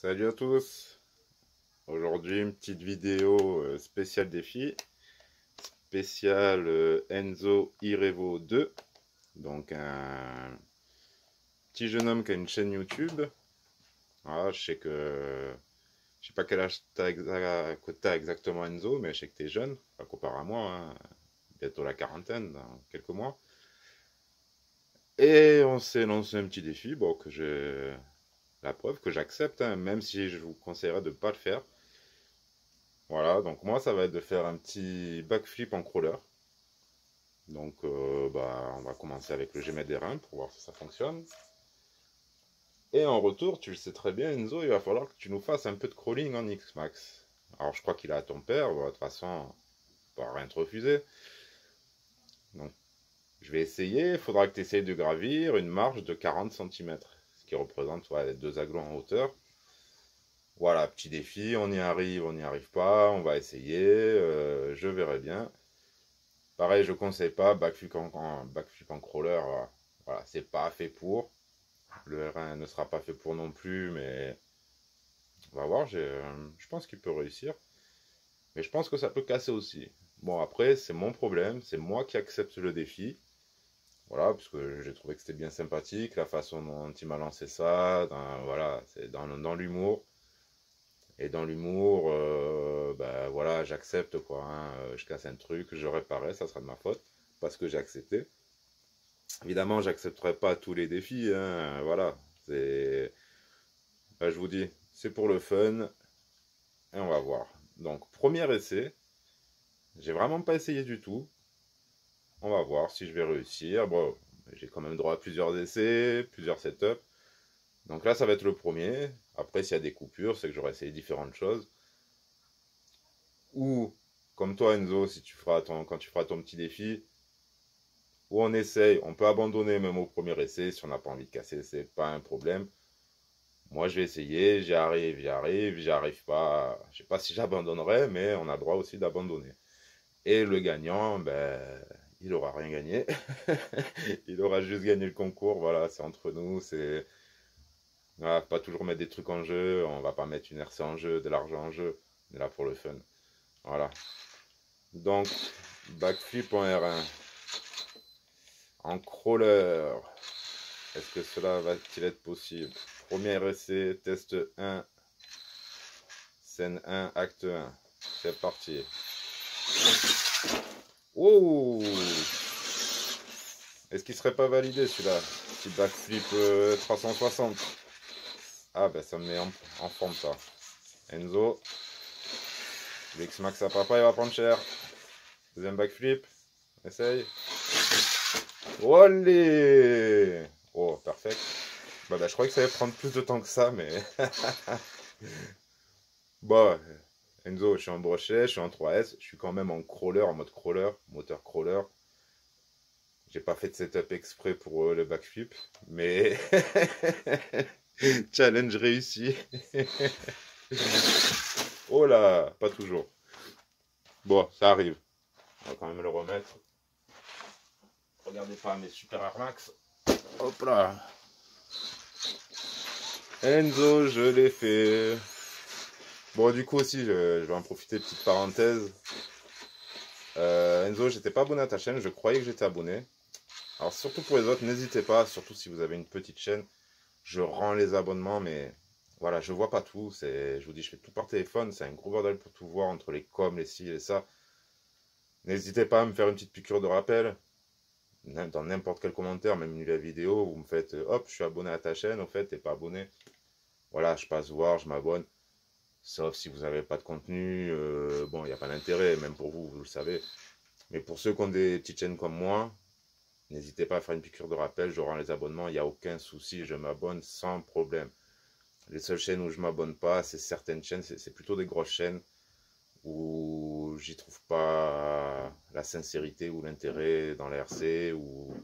Salut à tous. Aujourd'hui une petite vidéo spéciale défi, spécial Enzo Irevo 2. Donc un petit jeune homme qui a une chaîne YouTube. Voilà, je sais pas quel âge t'as exactement, Enzo, mais je sais que t'es jeune, pas comparé à moi, hein. Bientôt la quarantaine dans quelques mois. Et on s'est lancé un petit défi, bon, que j'ai la preuve que j'accepte, hein, même si je vous conseillerais de ne pas le faire. Voilà, donc moi ça va être de faire un petit backflip en crawler. Donc on va commencer avec le Gmet des reins pour voir si ça fonctionne. Et en retour, tu le sais très bien, Enzo, il va falloir que tu nous fasses un peu de crawling en X-Max. Alors je crois qu'il a à ton père, bon, de toute façon, on va rien te refuser. Donc je vais essayer, il faudra que tu essayes de gravir une marge de 40 cm, ce qui représente les deux agglos en hauteur. Voilà, petit défi, on n'y arrive pas, on va essayer, je verrai bien. Pareil, je ne conseille pas backflip en crawler, voilà, c'est pas fait pour. Le R1 ne sera pas fait pour non plus, mais on va voir, je pense qu'il peut réussir. Mais je pense que ça peut casser aussi. Bon, après, c'est mon problème, c'est moi qui accepte le défi. Voilà, parce que j'ai trouvé que c'était bien sympathique, la façon dont il m'a lancé ça, voilà, c'est dans l'humour. Et dans l'humour, voilà, j'accepte quoi, hein. Je casse un truc, je réparais, ça sera de ma faute, parce que j'ai accepté. Évidemment, j'accepterai pas tous les défis, hein, voilà. Je vous dis, c'est pour le fun, et on va voir. Donc, premier essai, j'ai vraiment pas essayé du tout. On va voir si je vais réussir. Bon, j'ai quand même droit à plusieurs essais, plusieurs setups. Donc là, ça va être le premier. Après, s'il y a des coupures, c'est que j'aurai essayé différentes choses. Ou, comme toi, Enzo, si tu feras quand tu feras ton petit défi, où on essaye, on peut abandonner même au premier essai. Si on n'a pas envie de casser, c'est pas un problème. Moi, je vais essayer, j'y arrive pas. Je sais pas si j'abandonnerai, mais on a droit aussi d'abandonner. Et le gagnant, il aura rien gagné. Il aura juste gagné le concours. Voilà, c'est entre nous. C'est voilà, pas toujours mettre des trucs en jeu. On va pas mettre une RC en jeu, de l'argent en jeu. On est là pour le fun. Voilà. Donc, backflip en R1. En crawler. Est-ce que cela va-t-il être possible? Premier essai, test 1. Scène 1, acte 1. C'est parti. Oh! Est-ce qu'il serait pas validé celui-là? Petit backflip 360. Ah ben ça me met en forme ça. Enzo. L'X-Max à papa, il va prendre cher. Deuxième backflip. Essaye. Olé! Oh, parfait. Je croyais que ça allait prendre plus de temps que ça, mais... Bon, Enzo, je suis en brochet, je suis en 3S, je suis quand même en crawler, en mode crawler, moteur crawler. J'ai pas fait de setup exprès pour le backflip, mais challenge réussi. Oh là, pas toujours. Bon, ça arrive. On va quand même le remettre. Regardez pas mes super Air Max. Hop là. Enzo, je l'ai fait. Bon, du coup aussi, je vais en profiter, petite parenthèse. Enzo, j'étais pas abonné à ta chaîne, je croyais que j'étais abonné. Alors surtout pour les autres, n'hésitez pas, surtout si vous avez une petite chaîne, je rends les abonnements, mais voilà, je vois pas tout. Je vous dis, je fais tout par téléphone, c'est un gros bordel pour tout voir entre les coms, les ci et ça. N'hésitez pas à me faire une petite piqûre de rappel, dans n'importe quel commentaire, même la vidéo, vous me faites, hop, je suis abonné à ta chaîne, en fait, t'es pas abonné. Voilà, je passe voir, je m'abonne. Sauf si vous n'avez pas de contenu, bon, il n'y a pas d'intérêt, même pour vous, vous le savez. Mais pour ceux qui ont des petites chaînes comme moi, n'hésitez pas à faire une piqûre de rappel, je rends les abonnements, il n'y a aucun souci, je m'abonne sans problème. Les seules chaînes où je m'abonne pas, c'est certaines chaînes, c'est plutôt des grosses chaînes où j'y trouve pas la sincérité ou l'intérêt dans la RC ou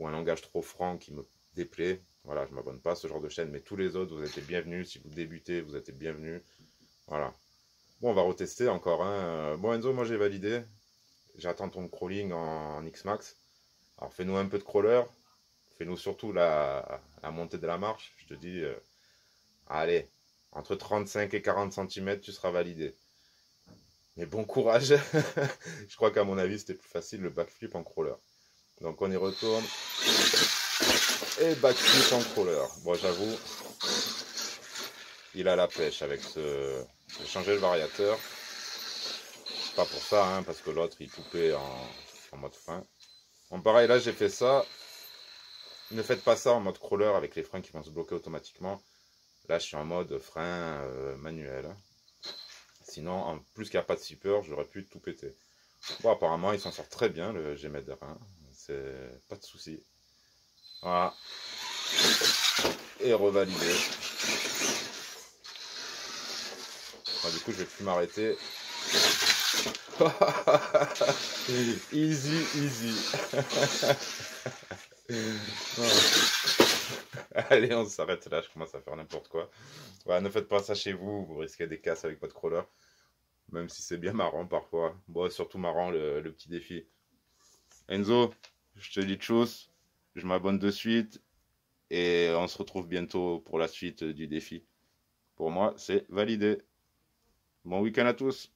un langage trop franc qui me déplaît. Voilà, je m'abonne pas à ce genre de chaîne, mais tous les autres, vous êtes les bienvenus. Si vous débutez, vous êtes les bienvenus. Voilà. Bon, on va retester encore, hein. Bon, Enzo, moi j'ai validé. J'attends ton crawling en X-Max. Alors, fais-nous un peu de crawler. Fais-nous surtout la montée de la marche. Je te dis, allez, entre 35 et 40 cm, tu seras validé. Mais bon courage. Je crois qu'à mon avis, c'était plus facile le backflip en crawler. Donc on y retourne. Et backflip en crawler. Bon, j'avoue, il a la pêche avec ce... J'ai changé le variateur. Pas pour ça, hein, parce que l'autre, il coupait en mode frein. Bon, pareil, là, j'ai fait ça. Ne faites pas ça en mode crawler avec les freins qui vont se bloquer automatiquement. Là, je suis en mode frein manuel. Sinon, en plus qu'il n'y a pas de zipper, j'aurais pu tout péter. Bon, apparemment, il s'en sort très bien, le G-Med 1. C'est pas de souci. Voilà. Et revalidé. Bon, du coup, je vais plus m'arrêter. Easy, easy. Allez, on s'arrête là, je commence à faire n'importe quoi. Ouais, ne faites pas ça chez vous, vous risquez des casses avec votre crawler. Même si c'est bien marrant parfois. Bon, surtout marrant le petit défi. Enzo, je te dis tchuss, je m'abonne de suite et on se retrouve bientôt pour la suite du défi. Pour moi, c'est validé. Bon week-end à tous.